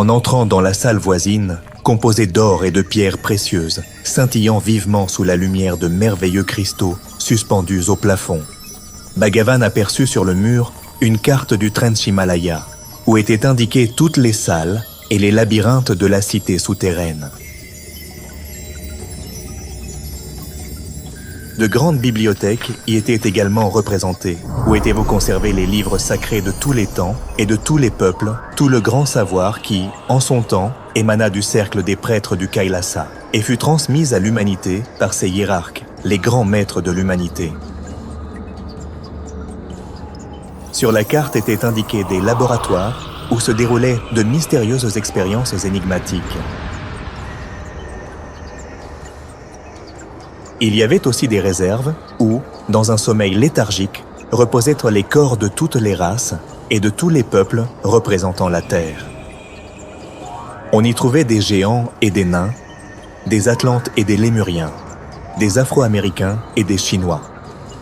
En entrant dans la salle voisine, composée d'or et de pierres précieuses, scintillant vivement sous la lumière de merveilleux cristaux suspendus au plafond, Bhagavan aperçut sur le mur une carte du Transhimalaya, où étaient indiquées toutes les salles et les labyrinthes de la cité souterraine. De grandes bibliothèques y étaient également représentées, où étaient conservés les livres sacrés de tous les temps et de tous les peuples, tout le grand savoir qui, en son temps, émana du cercle des prêtres du Kailasa et fut transmis à l'humanité par ses hiérarques, les grands maîtres de l'humanité. Sur la carte étaient indiqués des laboratoires où se déroulaient de mystérieuses expériences énigmatiques. Il y avait aussi des réserves où, dans un sommeil léthargique, reposaient les corps de toutes les races et de tous les peuples représentant la Terre. On y trouvait des géants et des nains, des Atlantes et des Lémuriens, des Afro-Américains et des Chinois.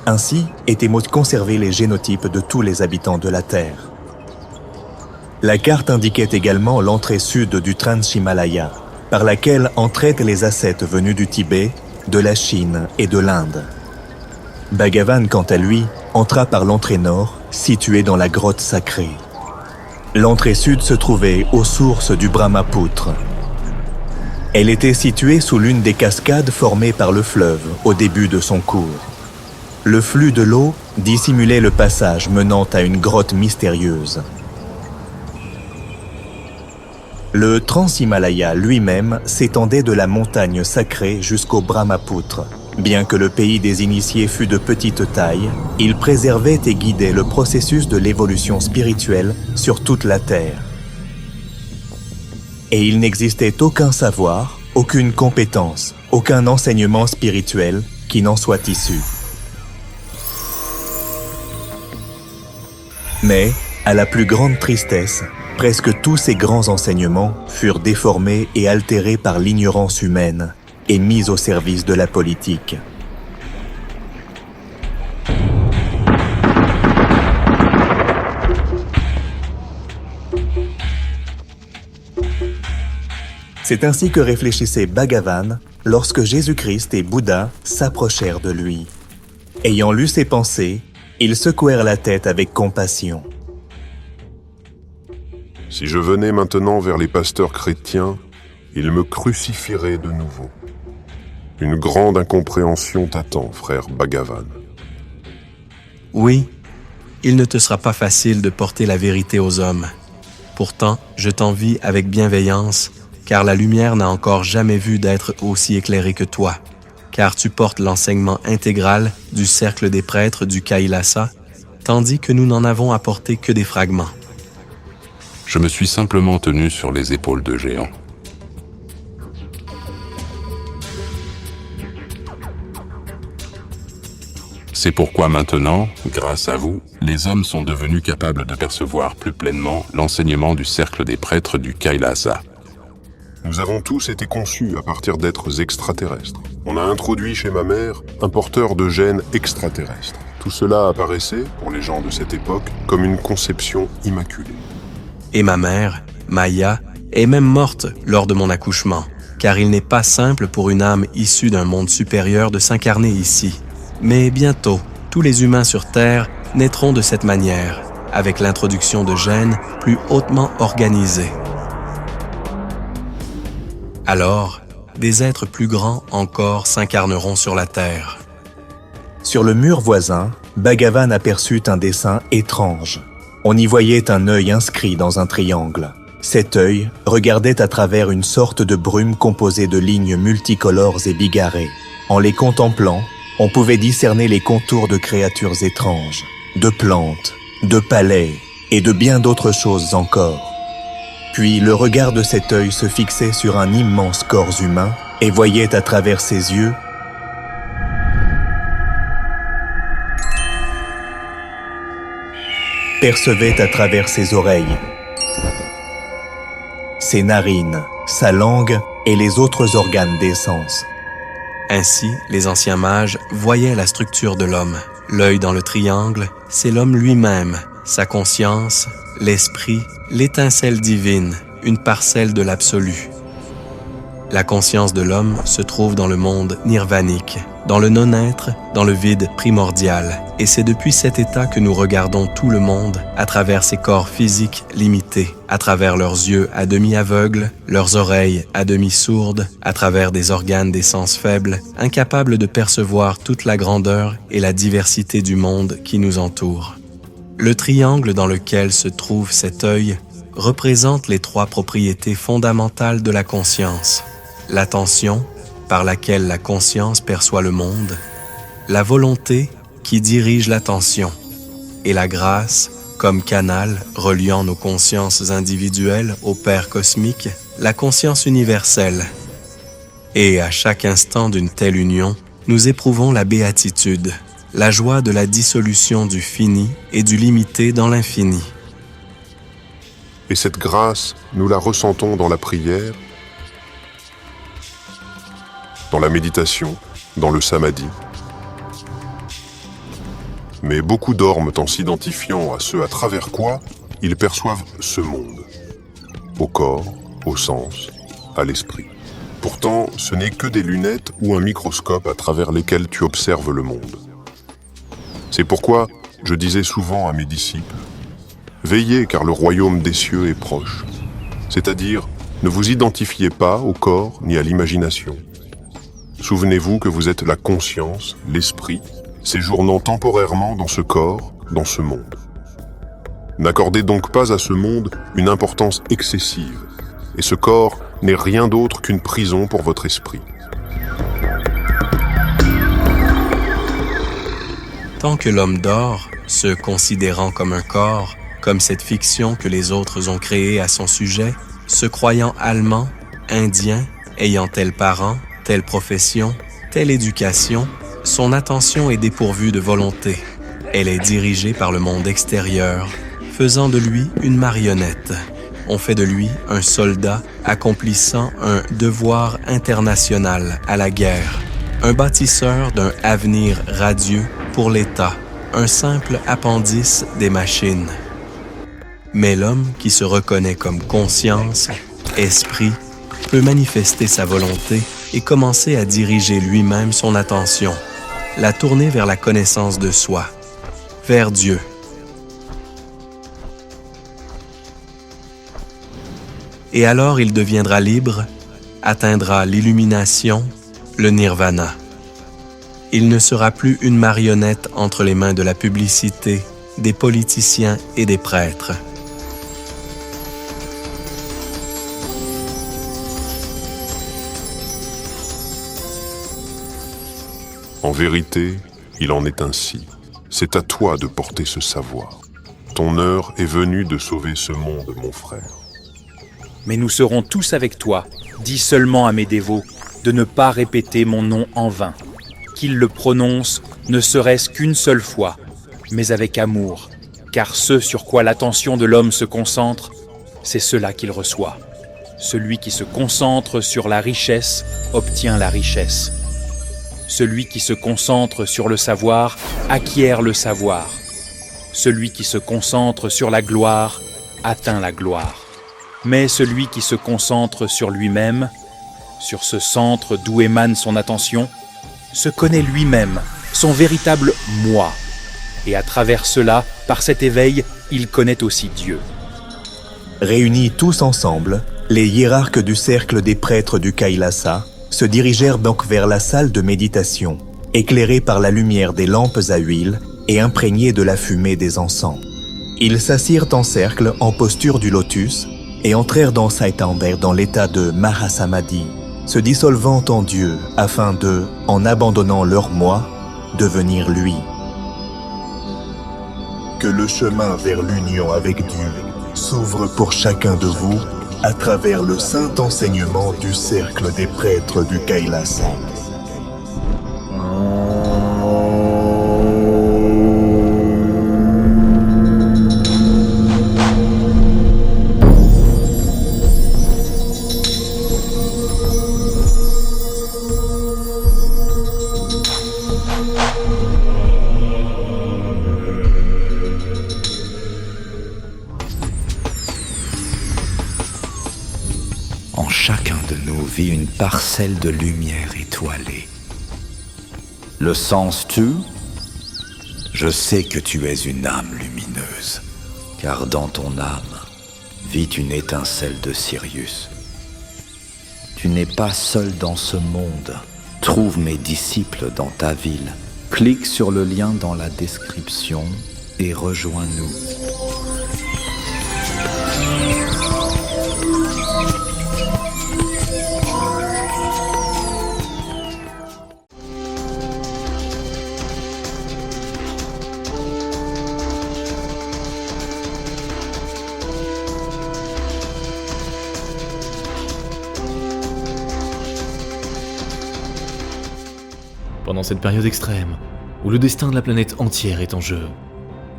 Ainsi étaient conservés les génotypes de tous les habitants de la Terre. La carte indiquait également l'entrée sud du Transhimalaya, par laquelle entraient les ascètes venus du Tibet, de la Chine et de l'Inde. Bhagavan, quant à lui, entra par l'entrée nord, située dans la grotte sacrée. L'entrée sud se trouvait aux sources du Brahmapoutre. Elle était située sous l'une des cascades formées par le fleuve au début de son cours. Le flux de l'eau dissimulait le passage menant à une grotte mystérieuse. Le Transhimalaya lui-même s'étendait de la montagne sacrée jusqu'au Brahmapoutre. Bien que le pays des initiés fût de petite taille, il préservait et guidait le processus de l'évolution spirituelle sur toute la Terre. Et il n'existait aucun savoir, aucune compétence, aucun enseignement spirituel qui n'en soit issu. Mais, à la plus grande tristesse, presque tous ces grands enseignements furent déformés et altérés par l'ignorance humaine et mis au service de la politique. C'est ainsi que réfléchissait Bhagavan lorsque Jésus-Christ et Bouddha s'approchèrent de lui. Ayant lu ses pensées, ils secouèrent la tête avec compassion. Si je venais maintenant vers les pasteurs chrétiens, ils me crucifieraient de nouveau. Une grande incompréhension t'attend, frère Bhagavan. Oui, il ne te sera pas facile de porter la vérité aux hommes. Pourtant, je t'envie avec bienveillance, car la lumière n'a encore jamais vu d'être aussi éclairée que toi, car tu portes l'enseignement intégral du cercle des prêtres du Kailasa, tandis que nous n'en avons apporté que des fragments. Je me suis simplement tenu sur les épaules de géants. C'est pourquoi maintenant, grâce à vous, les hommes sont devenus capables de percevoir plus pleinement l'enseignement du cercle des prêtres du Kailasa. Nous avons tous été conçus à partir d'êtres extraterrestres. On a introduit chez ma mère un porteur de gènes extraterrestres. Tout cela apparaissait, pour les gens de cette époque, comme une conception immaculée. Et ma mère, Maya, est même morte lors de mon accouchement, car il n'est pas simple pour une âme issue d'un monde supérieur de s'incarner ici. Mais bientôt, tous les humains sur Terre naîtront de cette manière, avec l'introduction de gènes plus hautement organisés. Alors, des êtres plus grands encore s'incarneront sur la Terre. Sur le mur voisin, Bhagavan aperçut un dessin étrange. On y voyait un œil inscrit dans un triangle. Cet œil regardait à travers une sorte de brume composée de lignes multicolores et bigarrées. En les contemplant, on pouvait discerner les contours de créatures étranges, de plantes, de palais et de bien d'autres choses encore. Puis le regard de cet œil se fixait sur un immense corps humain et voyait à travers ses yeux percevait à travers ses oreilles, ses narines, sa langue et les autres organes des sens. Ainsi, les anciens mages voyaient la structure de l'homme. L'œil dans le triangle, c'est l'homme lui-même, sa conscience, l'esprit, l'étincelle divine, une parcelle de l'absolu. La conscience de l'homme se trouve dans le monde nirvanique, dans le non-être, dans le vide primordial. Et c'est depuis cet état que nous regardons tout le monde à travers ces corps physiques limités, à travers leurs yeux à demi aveugles, leurs oreilles à demi sourdes, à travers des organes des sens faibles, incapables de percevoir toute la grandeur et la diversité du monde qui nous entoure. Le triangle dans lequel se trouve cet œil représente les trois propriétés fondamentales de la conscience. L'attention, par laquelle la conscience perçoit le monde, la volonté qui dirige l'attention, et la grâce, comme canal reliant nos consciences individuelles au Père cosmique, la conscience universelle. Et à chaque instant d'une telle union, nous éprouvons la béatitude, la joie de la dissolution du fini et du limité dans l'infini. Et cette grâce, nous la ressentons dans la prière, dans la méditation, dans le samadhi. Mais beaucoup dorment en s'identifiant à ce à travers quoi ils perçoivent ce monde, au corps, au sens, à l'esprit. Pourtant, ce n'est que des lunettes ou un microscope à travers lesquels tu observes le monde. C'est pourquoi je disais souvent à mes disciples, « Veillez car le royaume des cieux est proche. » C'est-à-dire, ne vous identifiez pas au corps ni à l'imagination. Souvenez-vous que vous êtes la conscience, l'esprit, séjournant temporairement dans ce corps, dans ce monde. N'accordez donc pas à ce monde une importance excessive, et ce corps n'est rien d'autre qu'une prison pour votre esprit. Tant que l'homme dort, se considérant comme un corps, comme cette fiction que les autres ont créée à son sujet, se croyant allemand, indien, ayant tel parent, telle profession, telle éducation, son attention est dépourvue de volonté. Elle est dirigée par le monde extérieur, faisant de lui une marionnette. On fait de lui un soldat accomplissant un devoir international à la guerre, un bâtisseur d'un avenir radieux pour l'État, un simple appendice des machines. Mais l'homme qui se reconnaît comme conscience, esprit, peut manifester sa volonté et commencer à diriger lui-même son attention, la tourner vers la connaissance de soi, vers Dieu. Et alors il deviendra libre, atteindra l'illumination, le nirvana. Il ne sera plus une marionnette entre les mains de la publicité, des politiciens et des prêtres. En vérité, il en est ainsi. C'est à toi de porter ce savoir. Ton heure est venue de sauver ce monde, mon frère. Mais nous serons tous avec toi. Dis seulement à mes dévots de ne pas répéter mon nom en vain, qu'ils le prononcent ne serait-ce qu'une seule fois, mais avec amour, car ce sur quoi l'attention de l'homme se concentre, c'est cela qu'il reçoit. Celui qui se concentre sur la richesse obtient la richesse. Celui qui se concentre sur le savoir acquiert le savoir. Celui qui se concentre sur la gloire atteint la gloire. Mais celui qui se concentre sur lui-même, sur ce centre d'où émane son attention, se connaît lui-même, son véritable « moi ». Et à travers cela, par cet éveil, il connaît aussi Dieu. Réunis tous ensemble, les hiérarques du cercle des prêtres du Kailasa se dirigèrent donc vers la salle de méditation, éclairée par la lumière des lampes à huile et imprégnée de la fumée des encens. Ils s'assirent en cercle en posture du lotus et entrèrent dans Saitambert dans l'état de Mahasamadhi, se dissolvant en Dieu afin de, en abandonnant leur moi, devenir lui. Que le chemin vers l'union avec Dieu s'ouvre pour chacun de vous à travers le saint enseignement du cercle des prêtres du Kailasa. vit une parcelle de lumière étoilée. Le sens-tu? Je sais que tu es une âme lumineuse, car dans ton âme vit une étincelle de Sirius. Tu n'es pas seul dans ce monde. Trouve mes disciples dans ta ville. Clique sur le lien dans la description et rejoins-nous. Pendant cette période extrême, où le destin de la planète entière est en jeu,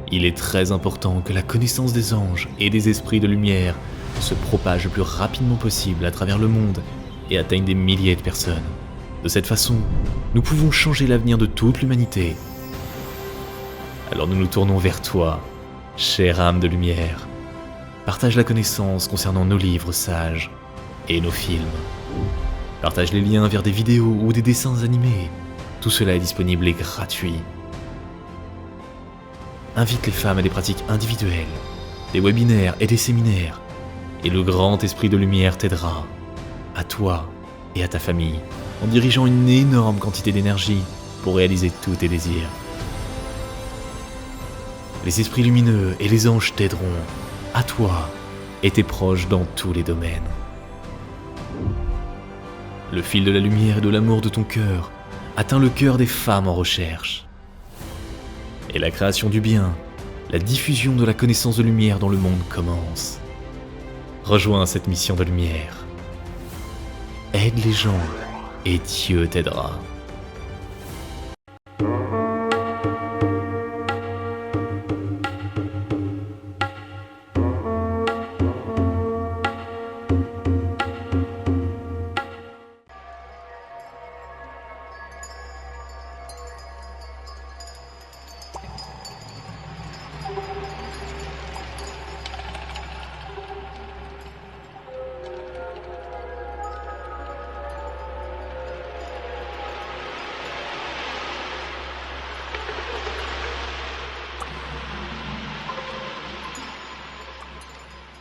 il est très important que la connaissance des anges et des esprits de lumière se propage le plus rapidement possible à travers le monde et atteigne des milliers de personnes. De cette façon, nous pouvons changer l'avenir de toute l'humanité. Alors nous nous tournons vers toi, chère âme de lumière. Partage la connaissance concernant nos livres sages et nos films. Partage les liens vers des vidéos ou des dessins animés. Tout cela est disponible et gratuit. Invite les femmes à des pratiques individuelles, des webinaires et des séminaires, et le grand esprit de lumière t'aidera, à toi et à ta famille, en dirigeant une énorme quantité d'énergie pour réaliser tous tes désirs. Les esprits lumineux et les anges t'aideront, à toi et tes proches dans tous les domaines. Le fil de la lumière et de l'amour de ton cœur atteint le cœur des femmes en recherche. Et la création du bien, la diffusion de la connaissance de lumière dans le monde commence. Rejoins cette mission de lumière. Aide les gens et Dieu t'aidera.